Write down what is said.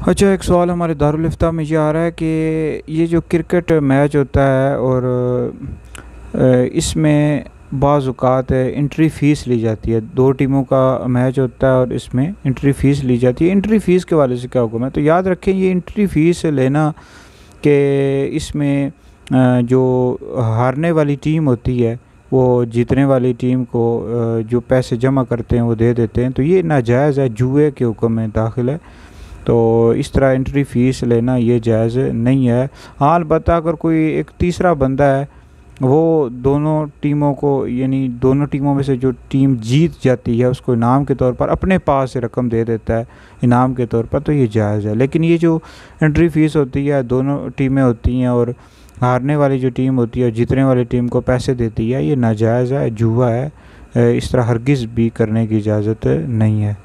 अच्छा, एक सवाल हमारे दारुल इफ्ता में ये आ रहा है कि ये जो क्रिकेट मैच होता है और इसमें बाज़ औक़ात एंट्री फ़ीस ली जाती है। 2 टीमों का मैच होता है और इसमें एंट्री फ़ीस ली जाती है। एंट्री फ़ीस के हवाले से क्या हुक्म है? तो याद रखें, ये एंट्री फ़ीस लेना कि इसमें जो हारने वाली टीम होती है वो जीतने वाली टीम को जो पैसे जमा करते हैं वो दे देते हैं, तो ये नाजायज़ है, जुए के हुक्म में दाखिल है। तो इस तरह एंट्री फ़ीस लेना ये जायज़ नहीं है। हाँ, अलबत्ता अगर कोई एक तीसरा बंदा है, वो दोनों टीमों को, यानी दोनों टीमों में से जो टीम जीत जाती है उसको इनाम के तौर पर अपने पास से रकम दे देता है इनाम के तौर पर, तो ये जायज़ है। लेकिन ये जो एंट्री फ़ीस होती है, दोनों टीमें होती हैं और हारने वाली जो टीम होती है जीतने वाली टीम को पैसे देती है, ये नाजायज़ है, जुआ है। इस तरह हरगिज़ भी करने की इजाज़त नहीं है।